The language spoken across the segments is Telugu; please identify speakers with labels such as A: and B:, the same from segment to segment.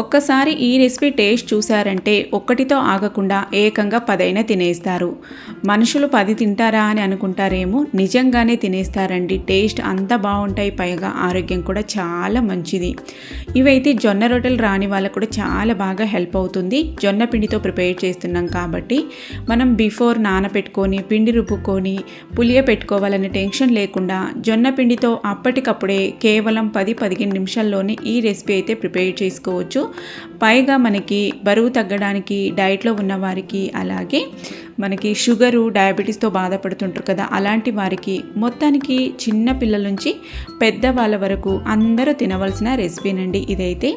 A: ఒక్కసారి ఈ రెసిపీ టేస్ట్ చూసారంటే ఒక్కటితో ఆగకుండా ఏకంగా 10 అయినా తినేస్తారు. మనుషులు 10 తింటారా అని అనుకుంటారేమో, నిజంగానే తినేస్తారండి. టేస్ట్ అంత బాగుంటాయి, పైగా ఆరోగ్యం కూడా చాలా మంచిది. ఇవైతే జొన్న రొట్టెలు రాని వాళ్ళకు కూడా చాలా బాగా హెల్ప్ అవుతుంది. జొన్న పిండితో ప్రిపేర్ చేస్తున్నాం కాబట్టి మనం బిఫోర్ నానబెట్టుకొని పిండి రుబ్బుకొని పులియ పెట్టుకోవాలనే టెన్షన్ లేకుండా జొన్న పిండితో అప్పటికప్పుడే కేవలం 10-15 నిమిషాల్లోనే ఈ రెసిపీ అయితే ప్రిపేర్ చేసుకోవచ్చు. పైగా మనకి బరువు తగ్గడానికి, డైట్లో ఉన్న వారికి, అలాగే మనకి షుగరు, డయాబెటీస్తో బాధపడుతుంటారు కదా, అలాంటి వారికి, మొత్తానికి చిన్న పిల్లల నుంచి పెద్దవాళ్ళ వరకు అందరూ తినవలసిన రెసిపీనండి ఇదైతే.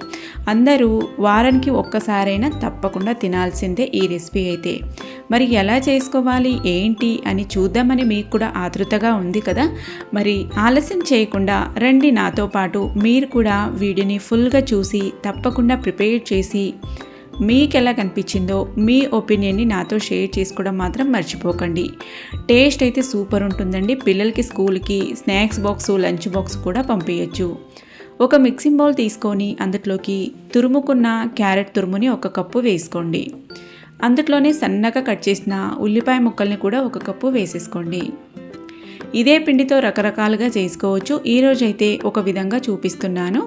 A: అందరూ వారానికి ఒక్కసారైనా తప్పకుండా తినాల్సిందే ఈ రెసిపీ అయితే. మరి ఎలా చేసుకోవాలి ఏంటి అని చూద్దామని మీకు కూడా ఆతృతగా ఉంది కదా. మరి ఆలస్యం చేయకుండా రండి నాతో పాటు. మీరు కూడా వీడియోని ఫుల్గా చూసి తప్పకుండా ప్రిపేర్ చేసి మీకు ఎలా కనిపించిందో మీ ఒపీనియన్ని నాతో షేర్ చేసుకోవడం మాత్రం మర్చిపోకండి. టేస్ట్ అయితే సూపర్ ఉంటుందండి. పిల్లలకి స్కూల్కి స్నాక్స్ బాక్సు, లంచ్ బాక్స్ కూడా పంపించచ్చు. ఒక మిక్సింగ్ బౌల్ తీసుకొని అందులోకి తురుముకున్న క్యారెట్ తురుముని 1 కప్పు వేసుకోండి. అందులోనే సన్నగా కట్ చేసిన ఉల్లిపాయ ముక్కల్ని కూడా 1 కప్పు వేసేసుకోండి. ఇదే పిండితో రకరకాలుగా చేసుకోవచ్చు. ఈరోజైతే ఒక విధంగా చూపిస్తున్నాను.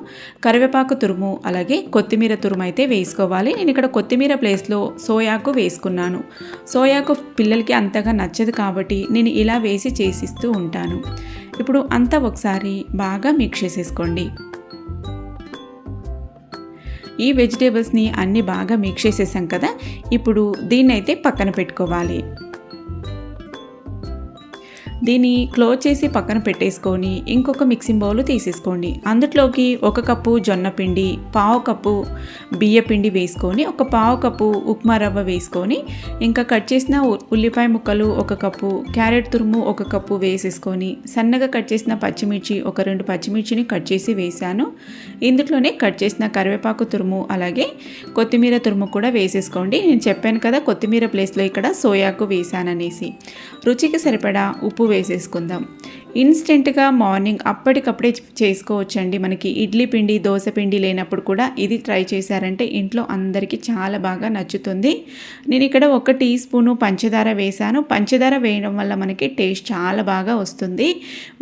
A: కరివేపాకు తురుము, అలాగే కొత్తిమీర తురుము అయితే వేసుకోవాలి. నేను ఇక్కడ కొత్తిమీర ప్లేస్లో సోయాకు వేసుకున్నాను. సోయాకు పిల్లలకి అంతగా నచ్చదు కాబట్టి నేను ఇలా వేసి చేసిస్తూ ఉంటాను. ఇప్పుడు అంతా ఒకసారి బాగా మిక్స్ చేసేసుకోండి. ఈ వెజిటేబుల్స్ని అన్నీ బాగా మిక్స్ చేసేసాం కదా. ఇప్పుడు దీన్నైతే పక్కన పెట్టుకోవాలి. దీన్ని క్లోజ్ చేసి పక్కన పెట్టేసుకొని ఇంకొక మిక్సింగ్ బౌల్ తీసేసుకోండి. అందులోకి 1 కప్పు జొన్న పిండి, 1/2 కప్పు బియ్య పిండి వేసుకొని, 1/2 కప్పు ఉప్మా రవ్వ వేసుకొని, ఇంకా కట్ చేసిన ఉల్లిపాయ ముక్కలు 1 కప్పు, క్యారెట్ తురుము 1 కప్పు వేసేసుకొని, సన్నగా కట్ చేసిన పచ్చిమిర్చి 2 పచ్చిమిర్చిని కట్ చేసి వేసాను. ఇందులోనే కట్ చేసిన కరివేపాకు తురుము, అలాగే కొత్తిమీర తురుము కూడా వేసేసుకోండి. నేను చెప్పాను కదా కొత్తిమీర ప్లేస్లో ఇక్కడ సోయాకు వేసాననేసి. రుచికి సరిపడా ఉప్పు వేసేసుకుందాం. ఇన్స్టెంట్గా మార్నింగ్ అప్పటికప్పుడే చేసుకోవచ్చండి. మనకి ఇడ్లీ పిండి, దోశ పిండి లేనప్పుడు కూడా ఇది ట్రై చేశారంటే ఇంట్లో అందరికీ చాలా బాగా నచ్చుతుంది. నేను ఇక్కడ 1 టీ స్పూను పంచదార వేశాను. పంచదార వేయడం వల్ల మనకి టేస్ట్ చాలా బాగా వస్తుంది.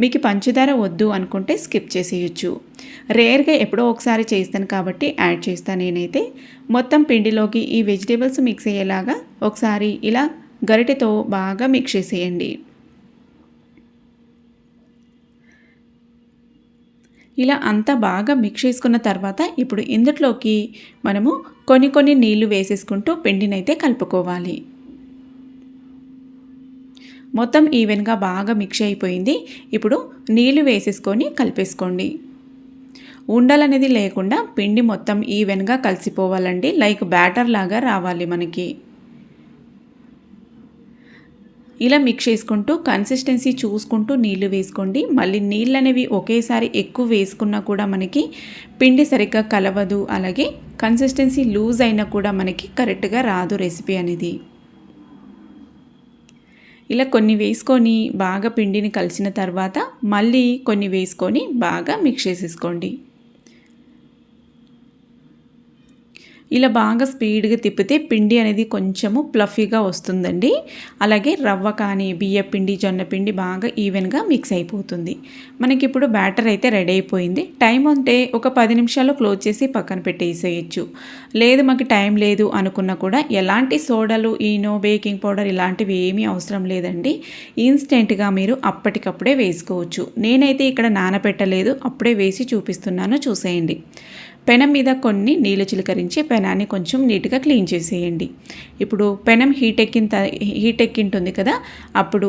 A: మీకు పంచదార వద్దు అనుకుంటే స్కిప్ చేసేయచ్చు. రేర్గా ఎప్పుడో ఒకసారి చేస్తాను కాబట్టి యాడ్ చేస్తాను నేనైతే. మొత్తం పిండిలోకి ఈ వెజిటేబుల్స్ మిక్స్ అయ్యేలాగా ఒకసారి ఇలా గరిటెతో బాగా మిక్స్ చేసేయండి. ఇలా అంతా బాగా మిక్స్ చేసుకున్న తర్వాత ఇప్పుడు ఇందులోకి మనము కొన్ని నీళ్లు వేసేసుకుంటూ పిండినైతే కలుపుకోవాలి. మొత్తం ఈవెన్గా బాగా మిక్స్ అయిపోయింది. ఇప్పుడు నీళ్లు వేసేసుకొని కలిపేసుకోండి. ఉండలనేది లేకుండా పిండి మొత్తం ఈవెన్గా కలిసిపోవాలండి. లైక్ బ్యాటర్ లాగా రావాలి మనకి. ఇలా మిక్స్ చేసుకుంటూ కన్సిస్టెన్సీ చూసుకుంటూ నీళ్లు వేసుకోండి. మళ్ళీ నీళ్ళు అనేవి ఒకేసారి ఎక్కువ వేసుకున్నా కూడా మనకి పిండి సరిగ్గా కలవదు. అలాగే కన్సిస్టెన్సీ లూజ్ అయినా కూడా మనకి కరెక్ట్గా రాదు రెసిపీ అనేది. ఇలా కొన్ని వేసుకొని బాగా పిండిని కలిసిన తర్వాత మళ్ళీ కొన్ని వేసుకొని బాగా మిక్స్ చేసేసుకోండి. ఇలా బాగా స్పీడ్గా తిప్పితే పిండి అనేది కొంచెము ప్లఫీగా వస్తుందండి. అలాగే రవ్వ కానీ బియ్య పిండి, జొన్న పిండి బాగా ఈవెన్గా మిక్స్ అయిపోతుంది. మనకి ఇప్పుడు బ్యాటర్ అయితే రెడీ అయిపోయింది. టైం ఉంటే ఒక 10 నిమిషాలు క్లోజ్ చేసి పక్కన పెట్టేసేయచ్చు. లేదు మాకు టైం లేదు అనుకున్నా కూడా ఎలాంటి సోడాలు, ఈనో, బేకింగ్ పౌడర్ ఇలాంటివి ఏమీ అవసరం లేదండి. ఇన్స్టెంట్గా మీరు అప్పటికప్పుడే వేసుకోవచ్చు. నేనైతే ఇక్కడ నానబెట్టలేదు, అప్పుడే వేసి చూపిస్తున్నాను, చూసేయండి. పెనం మీద కొన్ని నీళ్ళు చిలకరించి పెనాన్ని కొంచెం నీట్గా క్లీన్ చేసేయండి. ఇప్పుడు పెనం హీట్ ఎక్కింటుంది కదా, అప్పుడు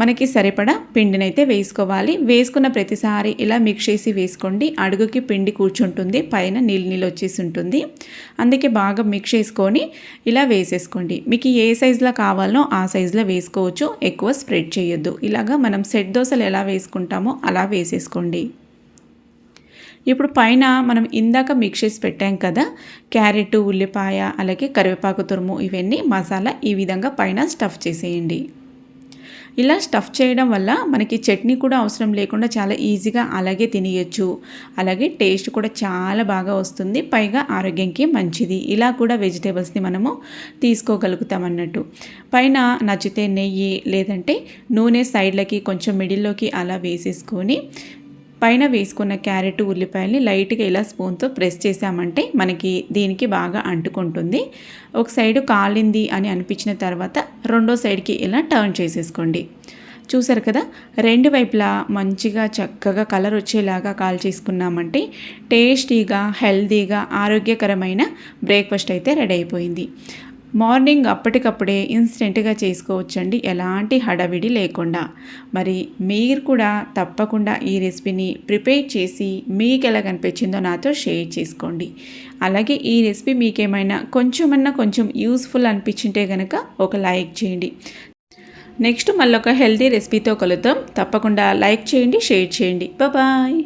A: మనకి సరిపడా పిండినైతే వేసుకోవాలి. వేసుకున్న ప్రతిసారి ఇలా మిక్స్ చేసి వేసుకోండి. అడుగుకి పిండి కూర్చుంటుంది, పైన నీళ్ళు వచ్చేసి ఉంటుంది. అందుకే బాగా మిక్స్ చేసుకొని ఇలా వేసేసుకోండి. మీకు ఏ సైజులో కావాలనో ఆ సైజులో వేసుకోవచ్చు. ఎక్కువ స్ప్రెడ్ చేయొద్దు. ఇలాగా మనం సెట్ దోశలు ఎలా వేసుకుంటామో అలా వేసేసుకోండి. ఇప్పుడు పైన మనం ఇందాక మిక్స్ చేసి పెట్టాం కదా క్యారెట్, ఉల్లిపాయ, అలాగే కరివేపాకు తురుము, ఇవన్నీ మసాలా ఈ విధంగా పైన స్టఫ్ చేసేయండి. ఇలా స్టఫ్ చేయడం వల్ల మనకి చట్నీ కూడా అవసరం లేకుండా చాలా ఈజీగా అలాగే తినేయొచ్చు. అలాగే టేస్ట్ కూడా చాలా బాగా వస్తుంది. పైగా ఆరోగ్యానికి మంచిది. ఇలా కూడా వెజిటేబుల్స్ని మనము తీసుకోగలుగుతాం అన్నట్టు. పైన నచ్చితే నెయ్యి లేదంటే నూనె సైడ్లకి కొంచెం మిడిల్లోకి అలా వేసేసుకొని పైన వేసుకున్న క్యారెట్ ఉల్లిపాయల్ని లైట్గా ఇలా స్పూన్తో ప్రెస్ చేసామంటే మనకి దీనికి బాగా అంటుకుంటుంది. ఒక సైడు కాలింది అని అనిపించిన తర్వాత రెండో సైడ్కి ఇలా టర్న్ చేసేసుకోండి. చూసారు కదా, రెండు వైపులా మంచిగా చక్కగా కలర్ వచ్చేలాగా కాల్చేసుకున్నామంటే టేస్టీగా హెల్తీగా ఆరోగ్యకరమైన బ్రేక్ఫాస్ట్ అయితే రెడీ అయిపోయింది. మార్నింగ్ అప్పటికప్పుడే ఇన్స్టెంట్గా చేసుకోవచ్చండి, ఎలాంటి హడావిడి లేకుండా. మరి మీరు కూడా తప్పకుండా ఈ రెసిపీని ప్రిపేర్ చేసి మీకు ఎలా కనిపించిందో నాతో షేర్ చేసుకోండి. అలాగే ఈ రెసిపీ మీకేమైనా కొంచెం యూస్ఫుల్ అనిపించింటే కనుక ఒక లైక్ చేయండి. నెక్స్ట్ మళ్ళీ ఒక హెల్తీ రెసిపీతో కలుద్దాం. తప్పకుండా లైక్ చేయండి, షేర్ చేయండి. బాయ్.